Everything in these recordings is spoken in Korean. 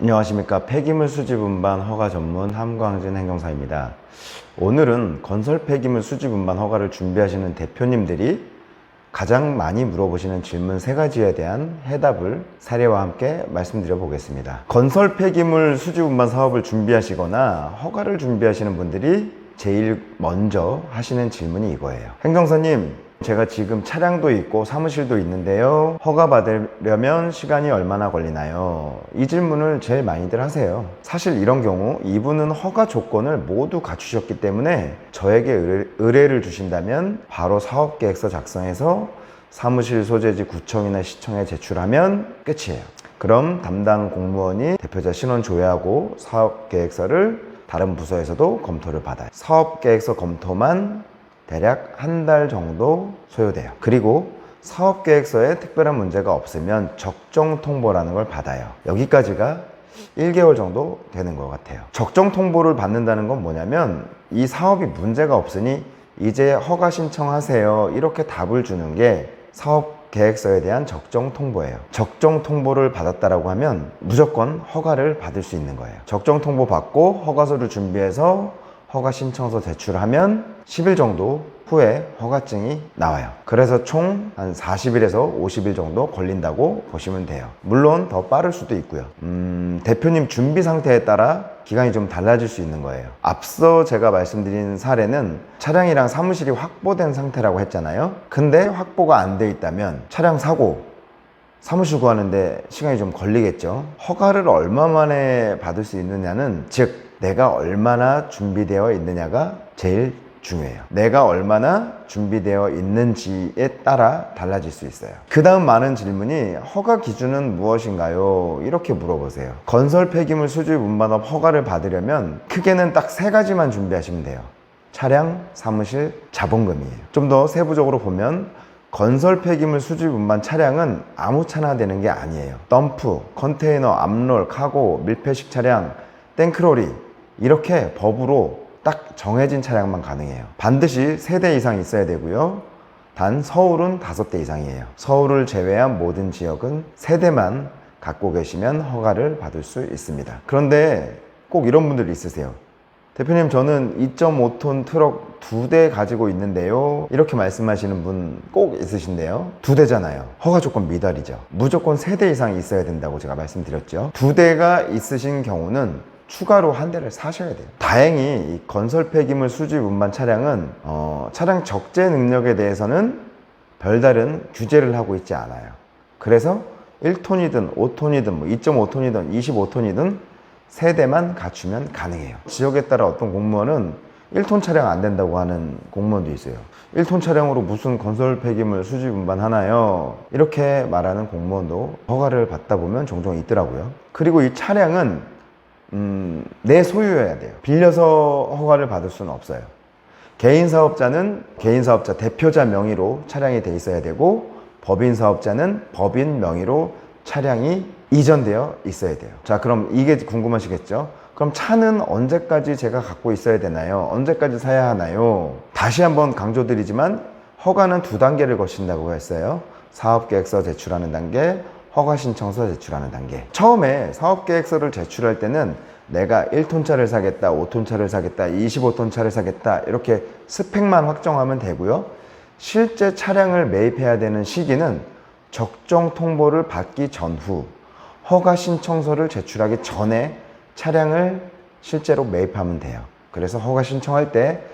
안녕하십니까. 폐기물 수집 운반 허가 전문 함광진 행정사입니다. 오늘은 건설 폐기물 수집 운반 허가를 준비하시는 대표님들이 가장 많이 물어보시는 질문 3가지에 대한 해답을 사례와 함께 말씀드려 보겠습니다. 건설 폐기물 수집 운반 사업을 준비하시거나 허가를 준비하시는 분들이 제일 먼저 하시는 질문이 이거예요. 행정사님, 제가 지금 차량도 있고 사무실도 있는데요, 허가 받으려면 시간이 얼마나 걸리나요? 이 질문을 제일 많이들 하세요. 사실 이런 경우 이분은 허가 조건을 모두 갖추셨기 때문에 저에게 의뢰를 주신다면 바로 사업계획서 작성해서 사무실 소재지 구청이나 시청에 제출하면 끝이에요. 그럼 담당 공무원이 대표자 신원 조회하고 사업계획서를 다른 부서에서도 검토를 받아요. 사업계획서 검토만 대략 한 달 정도 소요돼요. 그리고 사업계획서에 특별한 문제가 없으면 적정 통보라는 걸 받아요. 여기까지가 1개월 정도 되는 것 같아요. 적정 통보를 받는다는 건 뭐냐면 이 사업이 문제가 없으니 이제 허가 신청하세요, 이렇게 답을 주는 게 사업계획서에 대한 적정 통보예요. 적정 통보를 받았다라고 하면 무조건 허가를 받을 수 있는 거예요. 적정 통보 받고 허가서를 준비해서 허가 신청서 제출하면 10일 정도 후에 허가증이 나와요. 그래서 총 한 40일에서 50일 정도 걸린다고 보시면 돼요. 물론 더 빠를 수도 있고요. 대표님 준비 상태에 따라 기간이 좀 달라질 수 있는 거예요. 앞서 제가 말씀드린 사례는 차량이랑 사무실이 확보된 상태라고 했잖아요. 근데 확보가 안 돼 있다면 차량 사고, 사무실 구하는데 시간이 좀 걸리겠죠. 허가를 얼마 만에 받을 수 있느냐는, 즉 내가 얼마나 준비되어 있느냐가 제일 중요해요. 내가 얼마나 준비되어 있는지에 따라 달라질 수 있어요. 그 다음 많은 질문이 허가 기준은 무엇인가요? 이렇게 물어보세요. 건설 폐기물 수집 운반업 허가를 받으려면 크게는 딱 3가지만 준비하시면 돼요. 차량, 사무실, 자본금이에요. 좀 더 세부적으로 보면 건설 폐기물 수집 운반 차량은 아무 차나 되는 게 아니에요. 덤프, 컨테이너, 암롤, 카고, 밀폐식 차량, 탱크로리, 이렇게 법으로 딱 정해진 차량만 가능해요. 반드시 3대 이상 있어야 되고요. 단 서울은 5대 이상이에요. 서울을 제외한 모든 지역은 3대만 갖고 계시면 허가를 받을 수 있습니다. 그런데 꼭 이런 분들이 있으세요. 대표님, 저는 2.5톤 트럭 2대 가지고 있는데요, 이렇게 말씀하시는 분 꼭 있으신데요. 2대잖아요. 허가 조건 미달이죠. 무조건 3대 이상 있어야 된다고 제가 말씀드렸죠. 2대가 있으신 경우는 추가로 1대를 사셔야 돼요. 다행히 이 건설 폐기물 수집 운반 차량은 차량 적재 능력에 대해서는 별다른 규제를 하고 있지 않아요. 그래서 1톤이든 5톤이든 2.5톤이든 25톤이든 3대만 갖추면 가능해요. 지역에 따라 어떤 공무원은 1톤 차량 안 된다고 하는 공무원도 있어요. 1톤 차량으로 무슨 건설 폐기물 수집 운반 하나요? 이렇게 말하는 공무원도 허가를 받다 보면 종종 있더라고요. 그리고 이 차량은 내 소유여야 돼요. 빌려서 허가를 받을 수는 없어요. 개인 사업자는 개인 사업자 대표자 명의로 차량이 돼 있어야 되고, 법인 사업자는 법인 명의로 차량이 이전되어 있어야 돼요. 자, 그럼 이게 궁금하시겠죠? 그럼 차는 언제까지 제가 갖고 있어야 되나요? 언제까지 사야 하나요? 다시 한번 강조드리지만 허가는 2단계를 거친다고 했어요. 사업계획서 제출하는 단계, 허가 신청서 제출하는 단계. 처음에 사업계획서를 제출할 때는 내가 1톤 차를 사겠다, 5톤 차를 사겠다, 25톤 차를 사겠다, 이렇게 스펙만 확정하면 되고요. 실제 차량을 매입해야 되는 시기는 적정 통보를 받기 전후, 허가 신청서를 제출하기 전에 차량을 실제로 매입하면 돼요. 그래서 허가 신청할 때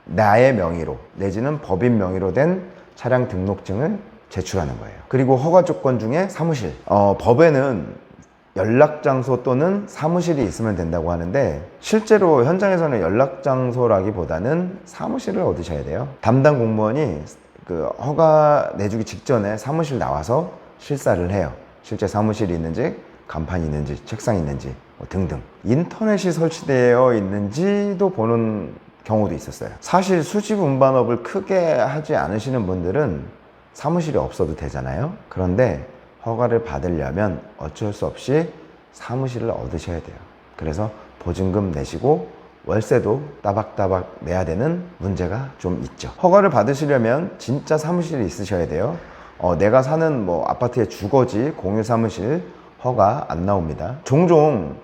나의 명의로 내지는 법인 명의로 된 차량 등록증을 제출하는 거예요. 그리고 허가 조건 중에 사무실, 법에는 연락장소 또는 사무실이 있으면 된다고 하는데, 실제로 현장에서는 연락장소라기보다는 사무실을 얻으셔야 돼요. 담당 공무원이 그 허가 내주기 직전에 사무실 나와서 실사를 해요. 실제 사무실이 있는지, 간판이 있는지, 책상이 있는지 등등. 인터넷이 설치되어 있는지도 보는 경우도 있었어요. 사실 수집 운반업을 크게 하지 않으시는 분들은 사무실이 없어도 되잖아요. 그런데 허가를 받으려면 어쩔 수 없이 사무실을 얻으셔야 돼요. 그래서 보증금 내시고 월세도 따박따박 내야 되는 문제가 좀 있죠. 허가를 받으시려면 진짜 사무실이 있으셔야 돼요. 내가 사는 아파트의 주거지, 공유 사무실 허가 안 나옵니다. 종종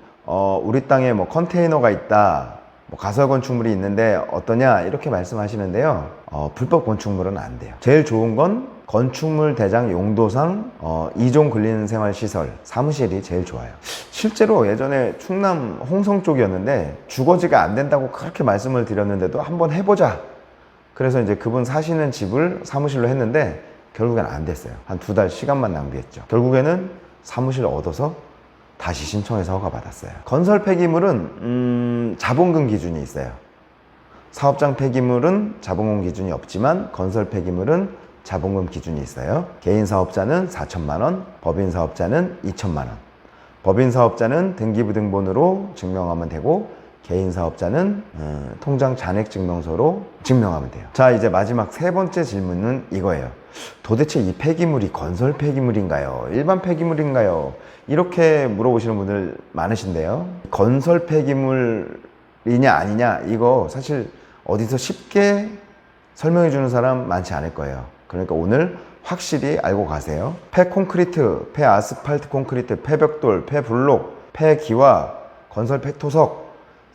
우리 땅에 뭐 컨테이너가 있다, 뭐 가설 건축물이 있는데 어떠냐 이렇게 말씀하시는데요. 불법 건축물은 안 돼요. 제일 좋은 건 건축물 대장 용도상 2종 근린생활시설 사무실이 제일 좋아요. 실제로 예전에 충남 홍성 쪽이었는데 주거지가 안 된다고 그렇게 말씀을 드렸는데도 한번 해보자. 그래서 이제 그분 사시는 집을 사무실로 했는데 결국엔 안 됐어요. 한 2달 시간만 낭비했죠. 결국에는 사무실 얻어서 다시 신청해서 허가 받았어요. 건설 폐기물은 자본금 기준이 있어요. 사업장 폐기물은 자본금 기준이 없지만 건설 폐기물은 자본금 기준이 있어요. 개인 사업자는 4천만 원, 법인 사업자는 2천만 원. 법인 사업자는 등기부등본으로 증명하면 되고 개인 사업자는 통장 잔액 증명서로 증명하면 돼요. 자, 이제 마지막 세 번째 질문은 이거예요. 도대체 이 폐기물이 건설 폐기물인가요? 일반 폐기물인가요? 이렇게 물어보시는 분들 많으신데요. 건설 폐기물이냐 아니냐 이거 사실 어디서 쉽게 설명해 주는 사람 많지 않을 거예요. 그러니까 오늘 확실히 알고 가세요. 폐콘크리트, 폐아스팔트 콘크리트, 폐벽돌, 폐블록, 폐기와 건설 폐토석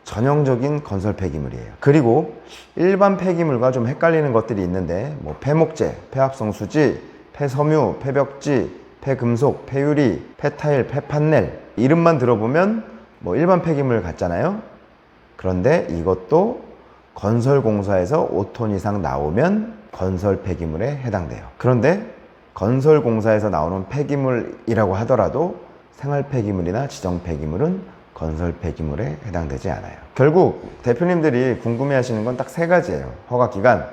전형적인 건설 폐기물이에요. 그리고 일반 폐기물과 좀 헷갈리는 것들이 있는데 뭐 폐목재, 폐합성 수지, 폐섬유, 폐벽지, 폐금속, 폐유리, 폐타일, 폐판넬 이름만 들어보면 뭐 일반 폐기물 같잖아요. 그런데 이것도 건설공사에서 5톤 이상 나오면 건설 폐기물에 해당돼요. 그런데 건설공사에서 나오는 폐기물이라고 하더라도 생활 폐기물이나 지정 폐기물은 건설 폐기물에 해당되지 않아요. 결국 대표님들이 궁금해 하시는 건 딱 세 가지예요. 허가 기간,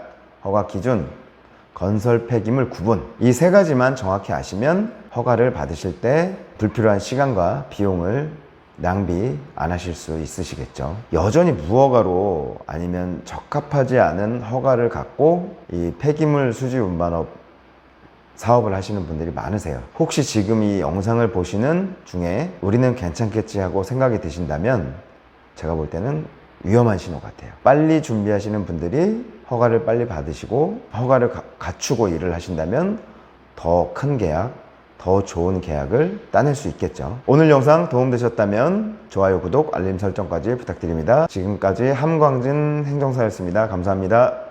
허가 기준, 건설 폐기물 구분. 이 세 가지만 정확히 아시면 허가를 받으실 때 불필요한 시간과 비용을 낭비 안 하실 수 있으시겠죠. 여전히 무허가로 아니면 적합하지 않은 허가를 갖고 이 폐기물 수지 운반업 사업을 하시는 분들이 많으세요. 혹시 지금 이 영상을 보시는 중에 우리는 괜찮겠지 하고 생각이 드신다면 제가 볼 때는 위험한 신호 같아요. 빨리 준비하시는 분들이 허가를 빨리 받으시고 허가를 갖추고 일을 하신다면 더 큰 계약, 더 좋은 계약을 따낼 수 있겠죠. 오늘 영상 도움되셨다면 좋아요, 구독, 알림 설정까지 부탁드립니다. 지금까지 함광진 행정사였습니다. 감사합니다.